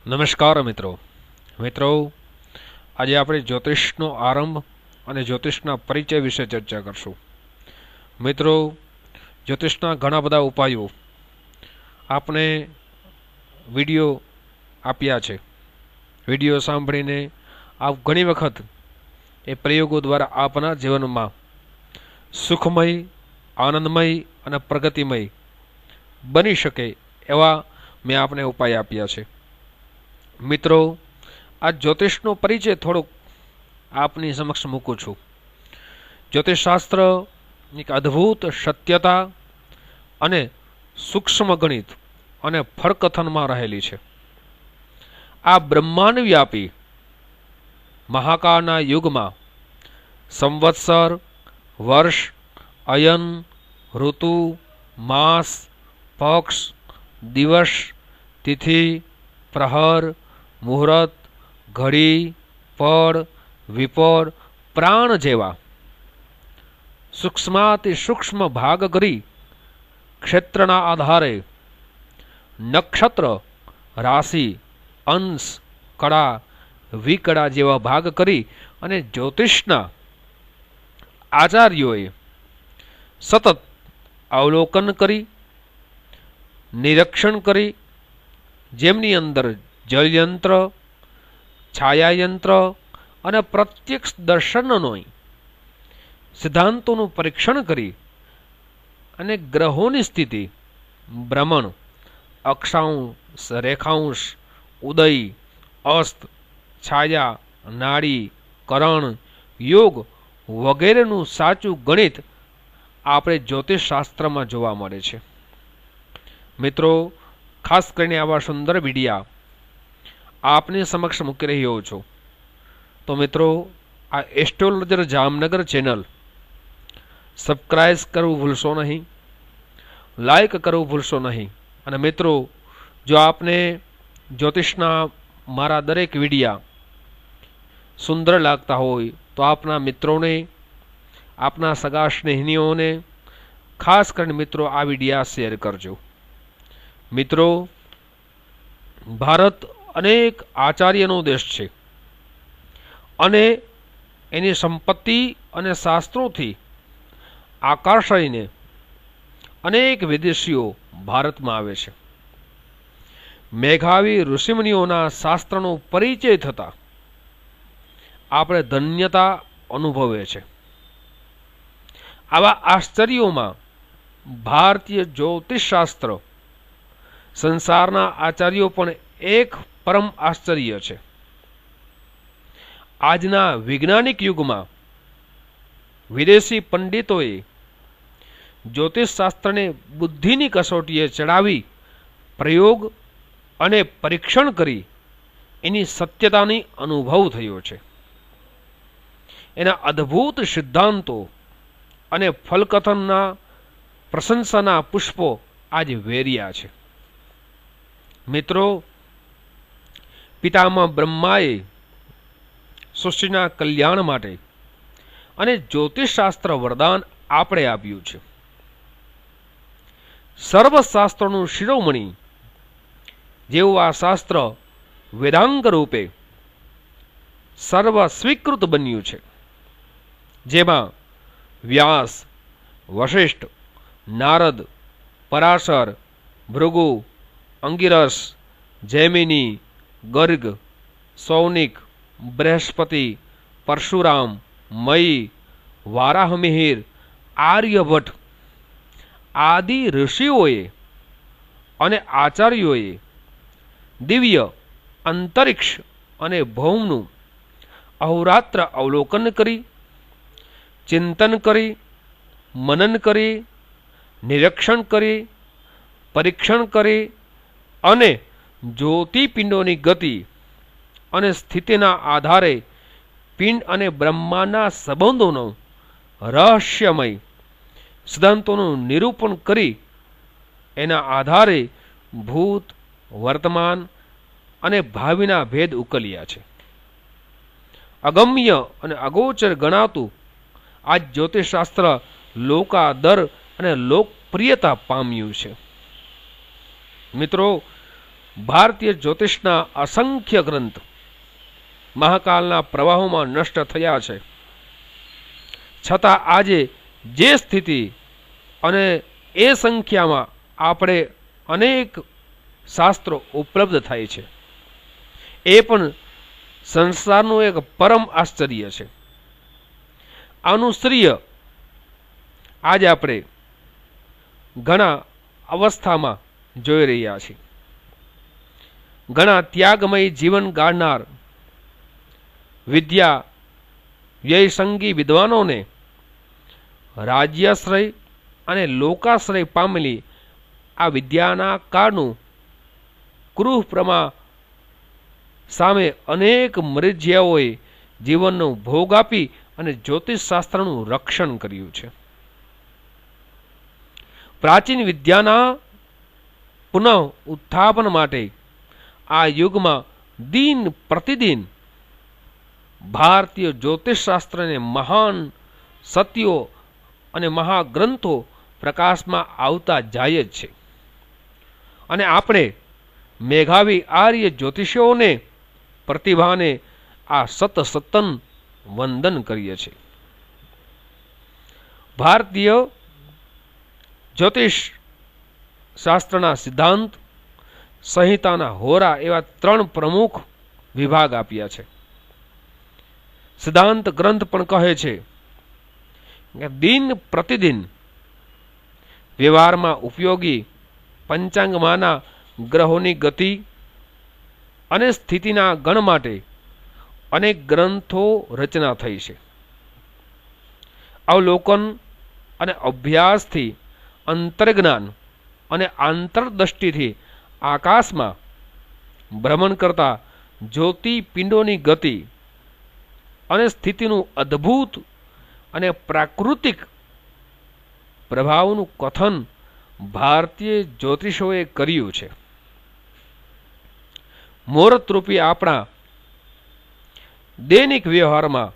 નમસ્કાર મિત્રો આજે આપણે જ્યોતિષનો આરંભ અને જ્યોતિષના પરિચય વિશે ચર્ચા કરશું. મિત્રો, જ્યોતિષના ઘણા બધા ઉપાયો આપણે વિડીયો આપ્યા છે. વિડીયો સાંભળીને આપ ઘણી વખત એ પ્રયોગો દ્વારા આપના જીવનમાં સુખમય, આનંદમય અને પ્રગતિમય બની શકે એવા મેં આપને ઉપાય આપ્યા છે. મિત્રો, આ જ્યોતિષનો પરિચય થોડોક આપની સમક્ષ મૂકું છું. જ્યોતિષશાસ્ત્ર એક અદ્ભુત સત્યતા અને સૂક્ષ્મ ગણિત અને ફળકથનમાં રહેલી છે. આ બ્રહ્માંડ વ્યાપી મહાકાળના યુગમાં સંવત્સર, વર્ષ, અયન, ઋતુ, માસ, પક્ષ, દિવસ, તિથિ, પ્રહર, મુહૂર્ત, ઘડી, પળ, વિપર, પ્રાણ જેવા સૂક્ષ્માતિ સૂક્ષ્મ ભાગ કરી ક્ષેત્રના આધારે નક્ષત્ર, રાશિ, અંશ, કળા, વિકળા જેવા ભાગ કરી અને જ્યોતિષના આચાર્યોએ સતત અવલોકન કરી, નિરીક્ષણ કરી, જેમની અંદર જળયંત્ર, છાયાયંત્ર અને પ્રત્યક્ષ દર્શનનો સિદ્ધાંતોનું પરીક્ષણ કરી અને ગ્રહોની સ્થિતિ, ભ્રમણ, અક્ષાંશ, રેખાંશ, ઉદય, અસ્ત, છાયા, નાડી, કરણ, યોગ વગેરેનું સાચું ગણિત આપણે જ્યોતિષશાસ્ત્રમાં જોવા મળે છે. મિત્રો, ખાસ કરીને આવા સુંદર વિડિયા આપની સમક્ષ મૂકી રહ્યો છું. તો મિત્રો, આ એસ્ટ્રોલોજર જામનગર ચેનલ સબસ્ક્રાઇબ કરવું ભૂલશો નહીં, લાઈક કરવું ભૂલશો નહીં. અને મિત્રો, જો આપને જ્યોતિષના મારા દરેક વિડિયા સુંદર લાગતા હોય તો આપના મિત્રોને, આપના સગા સ્નેહીઓને, ખાસ કરીને મિત્રો આ વિડિયા શેર કરજો. મિત્રો, ભારત અનેક આચાર્યનો દેશ છે અને એની સંપત્તિ અને શાસ્ત્રોથી આકર્ષાઈને અનેક વિદેશીઓ ભારતમાં આવે છે. મેઘાવી ઋષિમુનિઓના શાસ્ત્રનો પરિચય થતા આપણે ધન્યતા અનુભવે છે. આવા આશ્ચર્યોમાં ભારતીય જ્યોતિષશાસ્ત્ર સંસારના આચાર્યો પણ એક પરમ આશ્ચર્ય છે. આજના વૈજ્ઞાનિક યુગમાં વિદેશી પંડિતોએ જ્યોતિષશાસ્ત્રને બુદ્ધિની કસોટીએ ચડાવી પ્રયોગ અને પરીક્ષણ કરી એની સત્યતાની અનુભવ થયો છે. એના અદ્ભુત સિદ્ધાંતો અને ફલકથનના પ્રશંસાના પુષ્પો આજે વેર્યા છે. મિત્રો, પિતામહ બ્રહ્માએ સૃષ્ટિના કલ્યાણ માટે અને જ્યોતિષશાસ્ત્ર વરદાન આપણે આપ્યું છે. સર્વશાસ્ત્રોનું શિરોમણી જેવું આ શાસ્ત્ર વેદાંગ રૂપે સર્વ સ્વીકૃત બન્યું છે, જેમાં વ્યાસ, વશિષ્ઠ, નારદ, પરાશર, ભૃગુ, અંગિરસ, જૈમિની, ગર્ગ, સૌનિક, બૃહસ્પતિ, પરશુરામ, મયી, વારાહમિહિર, આર્યભટ્ટ આદિ ઋષિઓએ અને આચાર્યોએ દિવ્ય અંતરિક્ષ અને ભૌમનું અહોરાત્ર અવલોકન કરી, ચિંતન કરી, મનન કરી, નિરીક્ષણ કરી, પરીક્ષણ કરી અને જ્યોતિપિંડોની ગતિ અને સ્થિતિના આધારે પિંડ અને બ્રહ્માંડના સંબંધોનો રહસ્યમય સિદ્ધાંતોનું નિરૂપણ કરી એના આધારે ભૂત, વર્તમાન અને ભાવિના ભેદ ઉકેલ્યા છે. અગમ્ય અને અગોચર ગણાતું આ જ્યોતિષશાસ્ત્ર લોકાદર અને લોકપ્રિયતા પામ્યું છે. મિત્રો, ભારતીય જ્યોતિષના અસંખ્ય ગ્રંથ મહાકાલના પ્રવાહોમાં નષ્ટ થયા છે, છતાં આજે જે સ્થિતિ અને એ સંખ્યામાં આપણે અનેક શાસ્ત્રો ઉપલબ્ધ થાય છે, એ પણ સંસારનું એક પરમ આશ્ચર્ય છે. આનું શ્રેય આજે આપણે ઘણા અવસ્થામાં જોઈ રહ્યા છીએ. ઘણા ત્યાગમય જીવન ગાળનાર વિદ્યા વ્યયસંગી વિદ્વાનોને રાજ્યાશ્રય અને લોકાશ્રય પામેલી આ વિદ્યાના કાળનું ક્રૂર સામે અનેક મરીજિયાઓએ જીવનનો ભોગ આપી અને જ્યોતિષશાસ્ત્રનું રક્ષણ કર્યું છે. પ્રાચીન વિદ્યાના પુનઃ ઉત્થાપન માટે આ યુગમાં દિન પ્રતિદિન ભારતીય જ્યોતિષશાસ્ત્રને મહાન સત્યો અને મહાગ્રંથો પ્રકાશમાં આવતા જાય જ છે. અને આપણે મેઘાવી આર્ય જ્યોતિષીઓને પ્રતિભાને આ સતન વંદન કરીએ છીએ. ભારતીય જ્યોતિષ શાસ્ત્રના સિદ્ધાંત સંહિતાના હોરા એવા 3 પ્રમુખ વિભાગ આપ્યા છે. સિદ્ધાંત ગ્રંથ પણ કહે છે કે દિન પ્રતિદિન વ્યવહારમાં ઉપયોગી પંચાંગમાંના ગ્રહોની ગતિ અને સ્થિતિના ગણ માટે અનેક ગ્રંથો રચના થઈ છે. અવલોકન અને અભ્યાસથી અંતર્જ્ઞાન અને આંતરદ્રષ્ટિથી આકાશમાં ભ્રમણ કરતા જ્યોતિપિંડોની ગતિ અને સ્થિતિનું અદ્ભુત અને પ્રાકૃતિક પ્રભાવનું કથન ભારતીય જ્યોતિષોએ કર્યું છે. મુહૂર્તરૂપી આપણા દૈનિક વ્યવહારમાં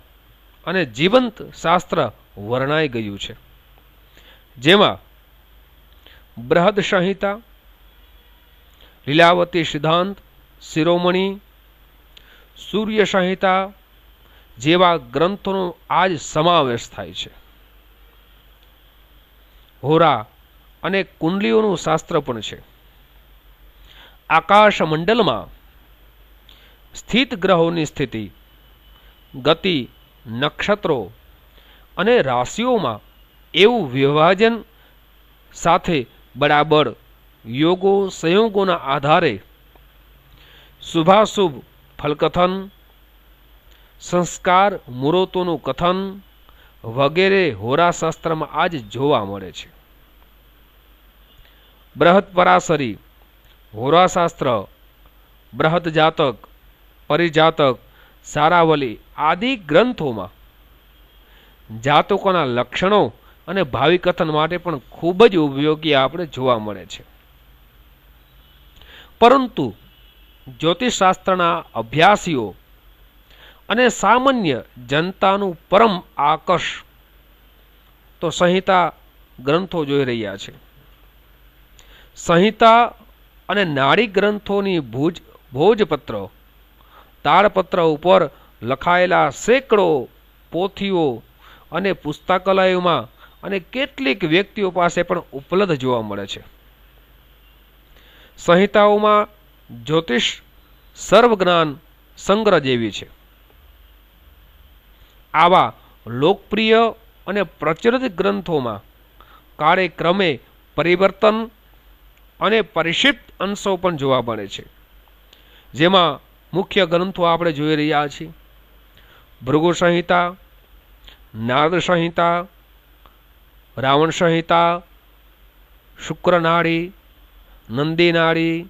અને જીવંત શાસ્ત્ર વર્ણાઈ ગયું છે, જેમાં બૃહદ સંહિતા, લીલાવતી સિદ્ધાંત શિરોમણી, સૂર્ય સંહિતા જેવા ગ્રંથોનો આજ સમાવેશ થાય છે. હોરા અને કુંડલીઓનું શાસ્ત્ર પણ છે. આકાશ મંડળમાં સ્થિત ગ્રહોની સ્થિતિ, ગતિ, નક્ષત્રો અને રાશિઓમાં એવું વિભાજન સાથે બરાબર યોગો સંયોગોના આધારે શુભાશુભ ફલકથન, સંસ્કાર મુહૂર્તોનું કથન વગેરે હોરાશાસ્ત્રમાં આજ જોવા મળે છે. બૃહદ પરાશરી, હોરાશાસ્ત્ર, બૃહદ જાતક, પરિજાતક, સારાવલી આદિ ગ્રંથોમાં જાતકોના લક્ષણો અને ભાવિ કથન માટે પણ ખૂબ જ ઉપયોગી આપણે જોવા મળે છે. પરંતુ જ્યોતિષશાસ્ત્રના અભ્યાસીઓ અને સામાન્ય જનતાનું પરમ આકર્ષ તો સંહિતા ગ્રંથો જોઈ રહ્યા છે. સંહિતા અને નાડી ગ્રંથોની ભોજપત્ર, તાળપત્ર ઉપર લખાયેલા સેંકડો પોથીઓ અને પુસ્તકાલયોમાં અને કેટલીક વ્યક્તિઓ પાસે પણ ઉપલબ્ધ જોવા મળે છે. સંહિતાઓમાં જ્યોતિષ સર્વજ્ઞાન સંગ્રહ જેવી છે. આવા લોકપ્રિય અને પ્રચલિત ગ્રંથોમાં કાળે ક્રમે પરિવર્તન અને પરિક્ષિપ્ત અંશો પણ જોવા મળે છે, જેમાં મુખ્ય ગ્રંથો આપણે જોઈ રહ્યા છીએ: ભૃગુ સંહિતા, નારદ સંહિતા, રાવણ સંહિતા, શુક્રનાડી, નંદીનાડી,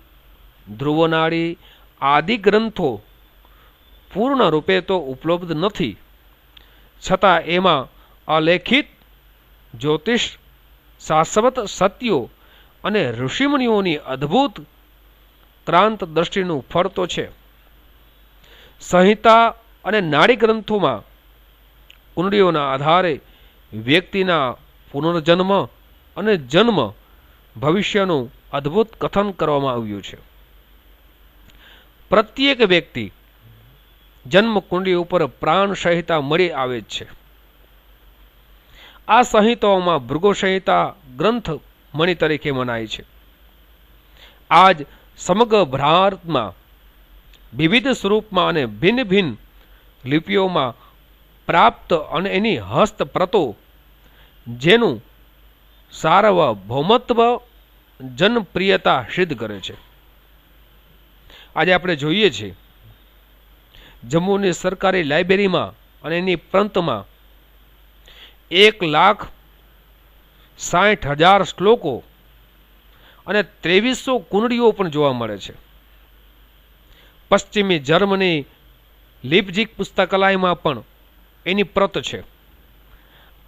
ધ્રુવનાડી આદિ ગ્રંથો પૂર્ણ રૂપે તો ઉપલબ્ધ નથી, છતાં એમાં અલેખિત જ્યોતિષ શાશ્વત સત્યો અને ઋષિમુનિઓની અદ્ભુત ક્રાંત દ્રષ્ટિનું ફળ તો છે. સંહિતા અને નાડી ગ્રંથોમાં કુંડળીઓના આધારે વ્યક્તિના પુનર્જન્મ અને જન્મ ભવિષ્યનું અદ્ભુત કથન કરવામાં આવ્યું છે. પ્રત્યેક વ્યક્તિ જન્મકુંડી ઉપર પ્રાણ સંહિતા મળી આવે છે. આ સંહિતાઓમાં ભૃગુ સંહિતા ગ્રંથ મણિ તરીકે મનાય છે. આજ સમગ્ર ભારતમાં વિવિધ સ્વરૂપમાં અને ભિન્ન ભિન્ન લિપિઓમાં પ્રાપ્ત અને એની હસ્તપ્રતો જેનું સાર્વભૌમત્વ જનપ્રિયતા સિદ્ધ કરે છે. આજે આપણે જોઈએ છીએ જમ્મુની સરકારી લાઇબ્રેરીમાં અને એની પ્રાંતમાં 1,60,000 શ્લોકો અને 2300 કુંડળીઓ પણ જોવા મળે છે. પશ્ચિમી જર્મની લીપઝિગ પુસ્તકાલયમાં પણ એની પ્રત છે.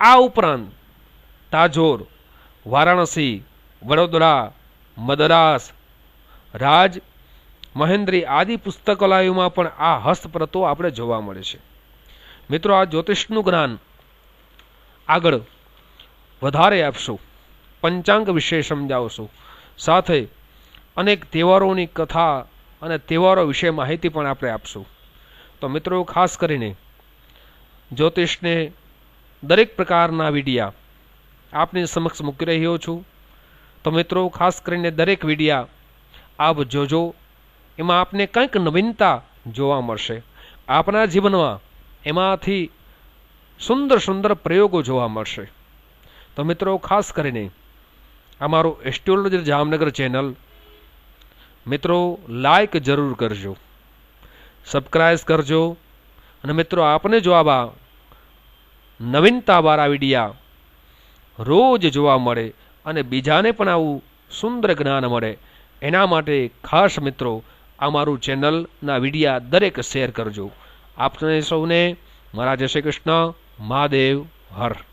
આ ઉપરાંત તાજોર, વારાણસી, વડોદરા, મદ્રાસ, રાજ મહેન્દ્રી આદિ પુસ્તકાલયોમાં પણ આ હસ્તપ્રતો આપણે જોવા મળે છે. મિત્રો, આ જ્યોતિષનું જ્ઞાન આગળ વધારે આપશું, પંચાંગ વિશે સમજાવશું, સાથે અનેક તહેવારોની કથા અને તહેવારો વિશે માહિતી પણ આપણે આપશું. તો મિત્રો, ખાસ કરીને જ્યોતિષને દરેક પ્રકારના વિડિયા આપની સમક્ષ મૂકી રહ્યો છું. તો મિત્રો, ખાસ કરીને દરેક વિડિયા આપ જોજો, એમાં આપને કંઈક નવીનતા જોવા મળશે. આપના જીવનમાં એમાંથી સુંદર સુંદર પ્રયોગો જોવા મળશે. તો મિત્રો, ખાસ કરીને અમારું એસ્ટ્રોલોજી જામનગર ચેનલ મિત્રો લાઈક જરૂર કરજો, સબસ્ક્રાઇબ કરજો. અને મિત્રો, આપને જો આવા નવીનતાવાળા વિડિયા રોજ જોવા મળે અને બીજાને પણ આવું સુંદર જ્ઞાન મળે, એના માટે ખાસ મિત્રો અમારું ચેનલના વિડિયા દરેક શેર કરજો. આપને સૌને મારા જય શ્રી કૃષ્ણ, મહાદેવ હર.